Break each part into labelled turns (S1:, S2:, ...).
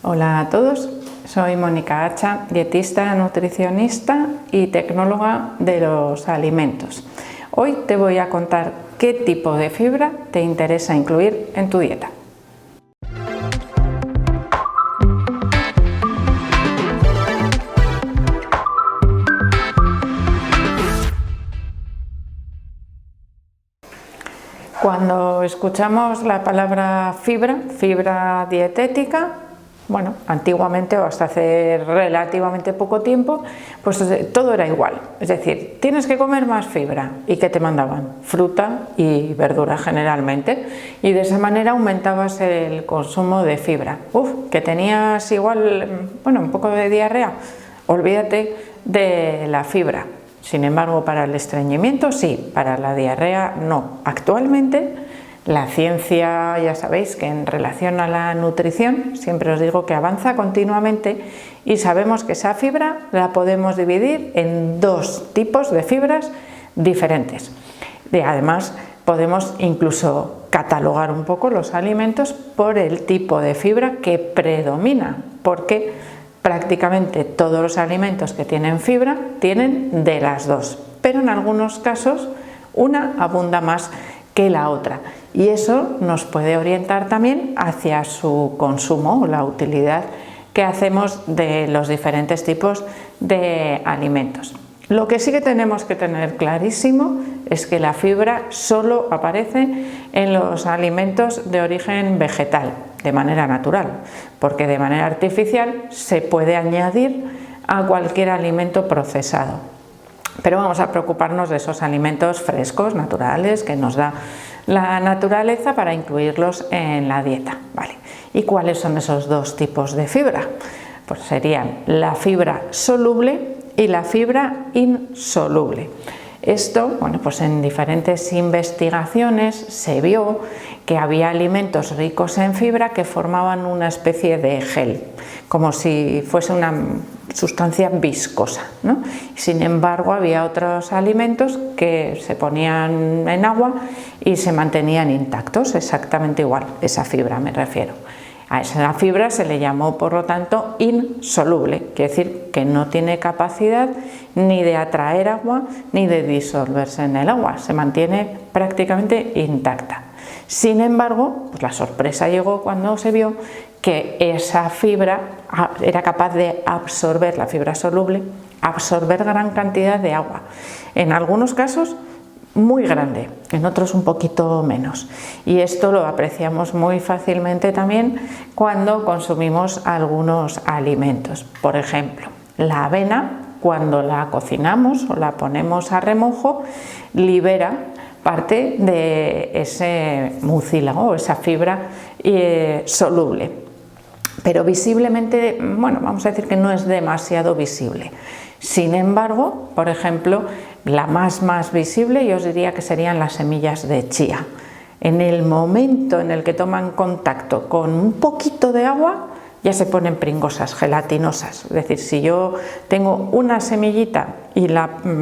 S1: Hola a todos, soy Mónica Hacha, dietista, nutricionista y tecnóloga de los alimentos. Hoy te voy a contar qué tipo de fibra te interesa incluir en tu dieta. Cuando escuchamos la palabra fibra dietética, bueno, antiguamente o hasta hace relativamente poco tiempo, pues todo era igual. Es decir, tienes que comer más fibra. ¿Y qué te mandaban? Fruta y verdura generalmente. Y de esa manera aumentabas el consumo de fibra. Que tenías igual, un poco de diarrea. Olvídate de la fibra. Sin embargo, para el estreñimiento sí, para la diarrea no. Actualmente la ciencia, ya sabéis que en relación a la nutrición, siempre os digo que avanza continuamente y sabemos que esa fibra la podemos dividir en dos tipos de fibras diferentes. Y además podemos incluso catalogar un poco los alimentos por el tipo de fibra que predomina, porque prácticamente todos los alimentos que tienen fibra tienen de las dos, pero en algunos casos una abunda más que la otra y eso nos puede orientar también hacia su consumo o la utilidad que hacemos de los diferentes tipos de alimentos. Lo que sí que tenemos que tener clarísimo es que la fibra solo aparece en los alimentos de origen vegetal, de manera natural, porque de manera artificial se puede añadir a cualquier alimento procesado. Pero vamos a preocuparnos de esos alimentos frescos, naturales, que nos da la naturaleza para incluirlos en la dieta. ¿Vale? ¿Y cuáles son esos dos tipos de fibra? Pues serían la fibra soluble y la fibra insoluble. Esto, pues en diferentes investigaciones se vio que había alimentos ricos en fibra que formaban una especie de gel, como si fuese una sustancia viscosa, ¿no? Sin embargo, había otros alimentos que se ponían en agua y se mantenían intactos, exactamente igual, esa fibra me refiero. A esa fibra se le llamó, por lo tanto, insoluble, quiere decir que no tiene capacidad ni de atraer agua ni de disolverse en el agua, se mantiene prácticamente intacta. Sin embargo, pues la sorpresa llegó cuando se vio que esa fibra era capaz de absorber, la fibra soluble, absorber gran cantidad de agua. En algunos casos muy grande, en otros un poquito menos. Y esto lo apreciamos muy fácilmente también cuando consumimos algunos alimentos. Por ejemplo, la avena, cuando la cocinamos o la ponemos a remojo, libera parte de ese mucílago o esa fibra soluble. Pero visiblemente, vamos a decir que no es demasiado visible. Sin embargo, por ejemplo, la más visible yo os diría que serían las semillas de chía. En el momento en el que toman contacto con un poquito de agua, ya se ponen pringosas, gelatinosas. Es decir, si yo tengo una semillita y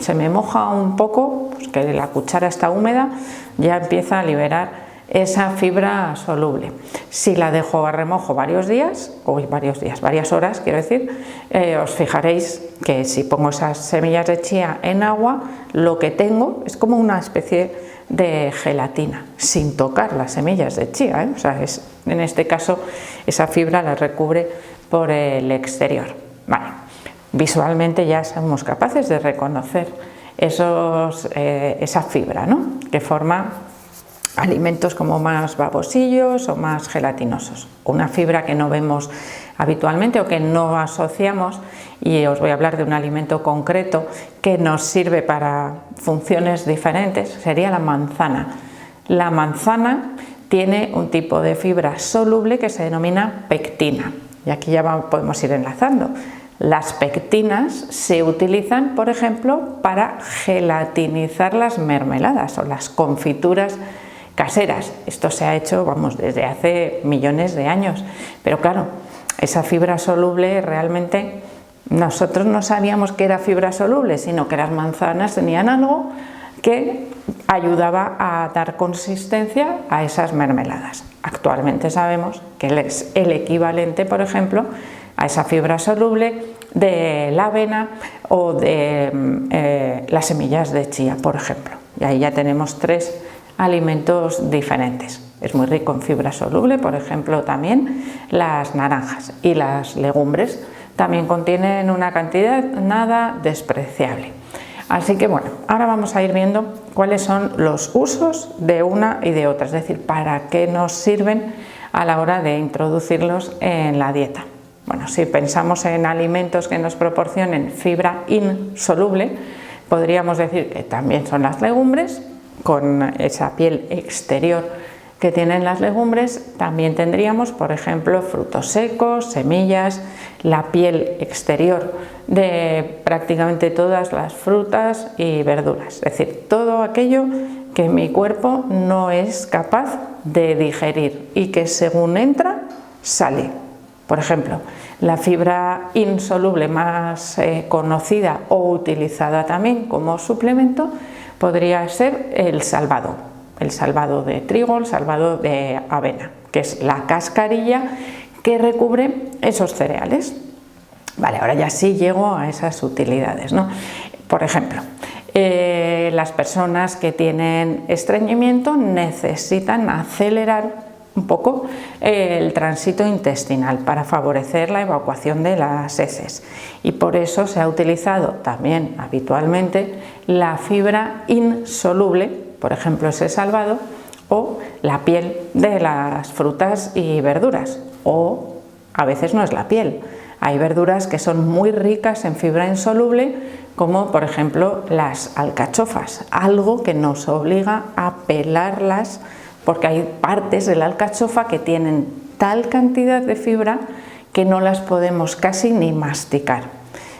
S1: se me moja un poco, pues que la cuchara está húmeda, ya empieza a liberar esa fibra soluble. Si la dejo a remojo varias horas, quiero decir, os fijaréis que si pongo esas semillas de chía en agua, lo que tengo es como una especie de gelatina, sin tocar las semillas de chía, O sea, en este caso esa fibra la recubre por el exterior. Vale. Visualmente ya somos capaces de reconocer esa fibra, que forma alimentos como más babosillos o más gelatinosos. Una fibra que no vemos habitualmente o que no asociamos, y os voy a hablar de un alimento concreto que nos sirve para funciones diferentes, sería la manzana. La manzana tiene un tipo de fibra soluble que se denomina pectina, y aquí ya podemos ir enlazando. Las pectinas se utilizan, por ejemplo, para gelatinizar las mermeladas o las confituras caseras. Esto se ha hecho, desde hace millones de años, pero claro, esa fibra soluble realmente nosotros no sabíamos que era fibra soluble, sino que las manzanas tenían algo que ayudaba a dar consistencia a esas mermeladas. Actualmente sabemos que es el equivalente, por ejemplo, a esa fibra soluble de la avena o de las semillas de chía, por ejemplo. Y ahí ya tenemos 3 alimentos diferentes. Es muy rico en fibra soluble, por ejemplo, también las naranjas, y las legumbres también contienen una cantidad nada despreciable. Así que bueno, ahora vamos a ir viendo cuáles son los usos de una y de otra, es decir, para qué nos sirven a la hora de introducirlos en la dieta. Bueno, si pensamos en alimentos que nos proporcionen fibra insoluble, podríamos decir que también son las legumbres, con esa piel exterior que tienen las legumbres. También tendríamos, por ejemplo, frutos secos, semillas, la piel exterior de prácticamente todas las frutas y verduras, es decir, todo aquello que mi cuerpo no es capaz de digerir y que según entra, sale. Por ejemplo, la fibra insoluble más conocida o utilizada también como suplemento podría ser el salvado de trigo, el salvado de avena, que es la cascarilla que recubre esos cereales. Vale, ahora ya sí llego a esas utilidades, ¿no? Por ejemplo, las personas que tienen estreñimiento necesitan acelerar un poco el tránsito intestinal para favorecer la evacuación de las heces, y por eso se ha utilizado también habitualmente la fibra insoluble, por ejemplo ese salvado, o la piel de las frutas y verduras, o a veces no es la piel. Hay verduras que son muy ricas en fibra insoluble, como por ejemplo las alcachofas, algo que nos obliga a pelarlas, porque hay partes de la alcachofa que tienen tal cantidad de fibra que no las podemos casi ni masticar.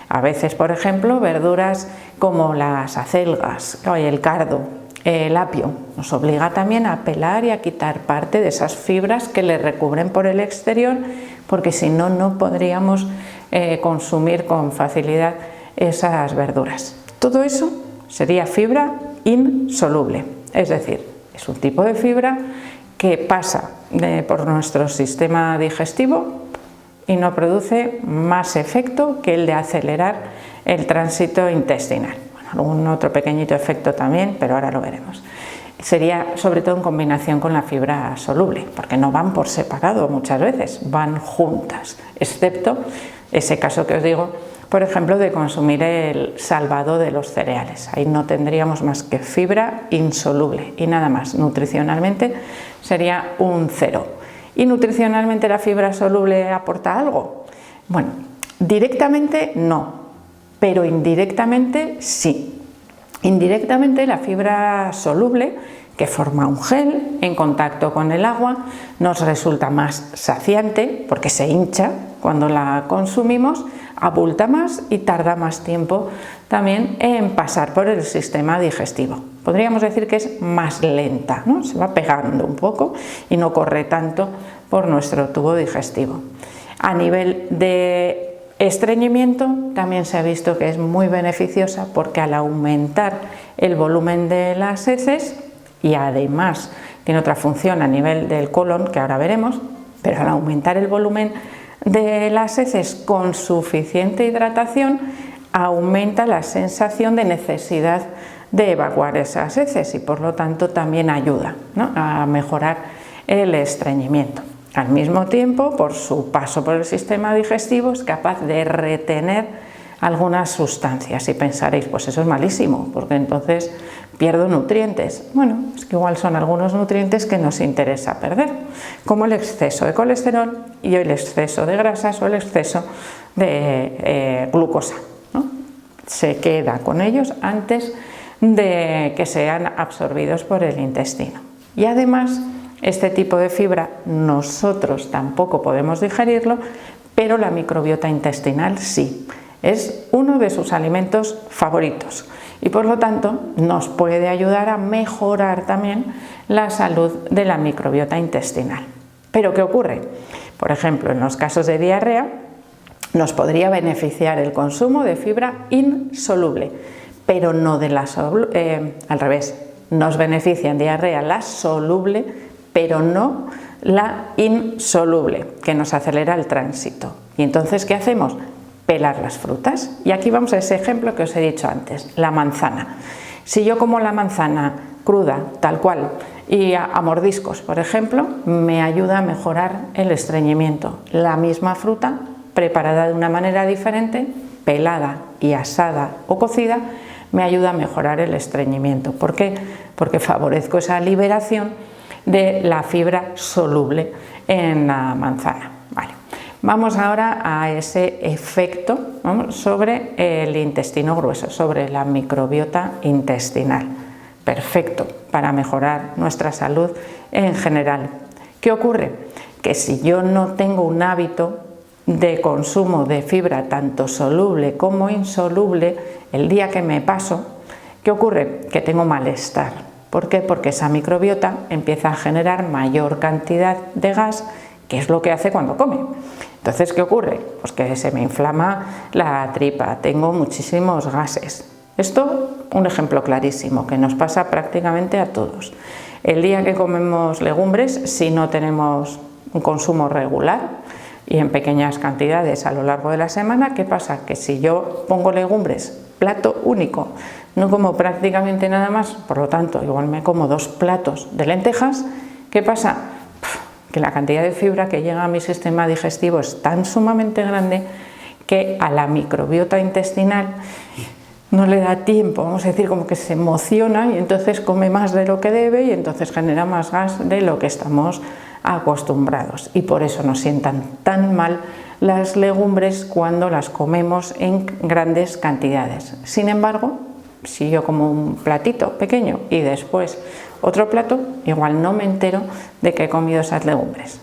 S1: A veces, por ejemplo, verduras como las acelgas, el cardo, el apio, nos obliga también a pelar y a quitar parte de esas fibras que le recubren por el exterior, porque si no, no podríamos consumir con facilidad esas verduras. Todo eso sería fibra insoluble, es decir, es un tipo de fibra que pasa por nuestro sistema digestivo y no produce más efecto que el de acelerar el tránsito intestinal. Bueno, algún otro pequeñito efecto también, pero ahora lo veremos. Sería sobre todo en combinación con la fibra soluble, porque no van por separado muchas veces, van juntas, excepto ese caso que os digo, por ejemplo, de consumir el salvado de los cereales. Ahí no tendríamos más que fibra insoluble y nada más. Nutricionalmente sería un 0. ¿Y nutricionalmente la fibra soluble aporta algo? Bueno, directamente no, pero indirectamente sí. Indirectamente la fibra soluble, que forma un gel en contacto con el agua, nos resulta más saciante porque se hincha cuando la consumimos, abulta más y tarda más tiempo también en pasar por el sistema digestivo. Podríamos decir que es más lenta, ¿no? Se va pegando un poco y no corre tanto por nuestro tubo digestivo. A nivel de estreñimiento también se ha visto que es muy beneficiosa, porque al aumentar el volumen de las heces, y además tiene otra función a nivel del colon que ahora veremos, pero al aumentar el volumen de las heces con suficiente hidratación, aumenta la sensación de necesidad de evacuar esas heces y por lo tanto también ayuda, ¿no?, a mejorar el estreñimiento. Al mismo tiempo, por su paso por el sistema digestivo, es capaz de retener algunas sustancias y pensaréis, pues eso es malísimo, porque entonces pierdo nutrientes. Bueno, es que igual son algunos nutrientes que nos interesa perder, como el exceso de colesterol y el exceso de grasas o el exceso de glucosa, ¿no? Se queda con ellos antes de que sean absorbidos por el intestino. Y además, este tipo de fibra nosotros tampoco podemos digerirlo, pero la microbiota intestinal sí. Es uno de sus alimentos favoritos y por lo tanto nos puede ayudar a mejorar también la salud de la microbiota intestinal. ¿Pero qué ocurre? Por ejemplo, en los casos de diarrea nos podría beneficiar el consumo de fibra insoluble, pero no de la al revés, nos beneficia en diarrea la soluble, pero no la insoluble, que nos acelera el tránsito. Y entonces, ¿qué hacemos? Pelar las frutas. Y aquí vamos a ese ejemplo que os he dicho antes, la manzana. Si yo como la manzana cruda, tal cual, y a mordiscos, por ejemplo, me ayuda a mejorar el estreñimiento. La misma fruta, preparada de una manera diferente, pelada y asada o cocida, me ayuda a mejorar el estreñimiento. ¿Por qué? Porque favorezco esa liberación de la fibra soluble en la manzana. Vale. Vamos ahora a ese efecto, ¿no?, sobre el intestino grueso, sobre la microbiota intestinal. Perfecto para mejorar nuestra salud en general. ¿Qué ocurre? Que si yo no tengo un hábito de consumo de fibra tanto soluble como insoluble, el día que me paso, ¿qué ocurre? Que tengo malestar. ¿Por qué? Porque esa microbiota empieza a generar mayor cantidad de gas, que es lo que hace cuando come. Entonces, ¿qué ocurre? Pues que se me inflama la tripa, tengo muchísimos gases. Esto, un ejemplo clarísimo, que nos pasa prácticamente a todos. El día que comemos legumbres, si no tenemos un consumo regular y en pequeñas cantidades a lo largo de la semana, ¿qué pasa? Que si yo pongo legumbres, plato único, no como prácticamente nada más, por lo tanto, igual me como 2 platos de lentejas, ¿qué pasa? Que la cantidad de fibra que llega a mi sistema digestivo es tan sumamente grande que a la microbiota intestinal no le da tiempo, vamos a decir, como que se emociona y entonces come más de lo que debe y entonces genera más gas de lo que estamos acostumbrados. Y por eso nos sientan tan mal las legumbres cuando las comemos en grandes cantidades. Sin embargo, si yo como un platito pequeño y después otro plato, igual no me entero de que he comido esas legumbres.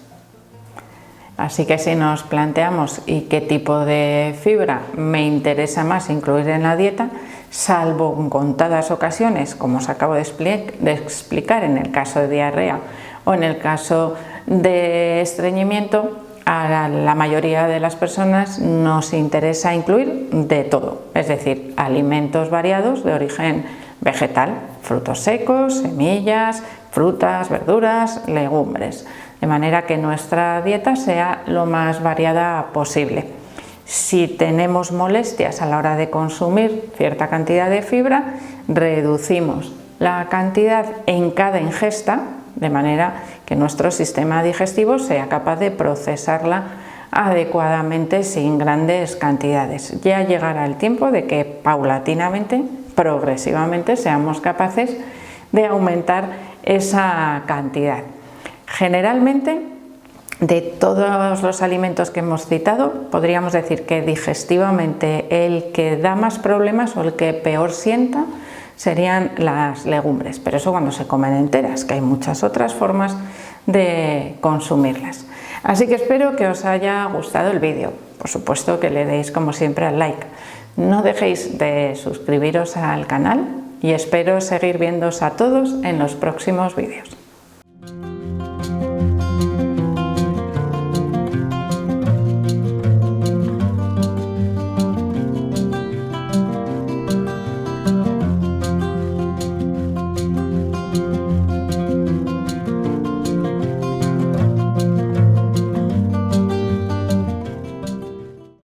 S1: Así que si nos planteamos y qué tipo de fibra me interesa más incluir en la dieta, salvo en contadas ocasiones, como os acabo de explicar en el caso de diarrea o en el caso de estreñimiento, a la mayoría de las personas nos interesa incluir de todo, es decir, alimentos variados de origen vegetal, frutos secos, semillas, frutas, verduras, legumbres, de manera que nuestra dieta sea lo más variada posible. Si tenemos molestias a la hora de consumir cierta cantidad de fibra, reducimos la cantidad en cada ingesta, de manera que nuestro sistema digestivo sea capaz de procesarla adecuadamente sin grandes cantidades. Ya llegará el tiempo de que paulatinamente, progresivamente, seamos capaces de aumentar esa cantidad. Generalmente, de todos los alimentos que hemos citado, podríamos decir que digestivamente el que da más problemas o el que peor sienta serían las legumbres, pero eso cuando se comen enteras, que hay muchas otras formas de consumirlas. Así que espero que os haya gustado el vídeo. Por supuesto que le deis como siempre al like. No dejéis de suscribiros al canal y espero seguir viéndoos a todos en los próximos vídeos.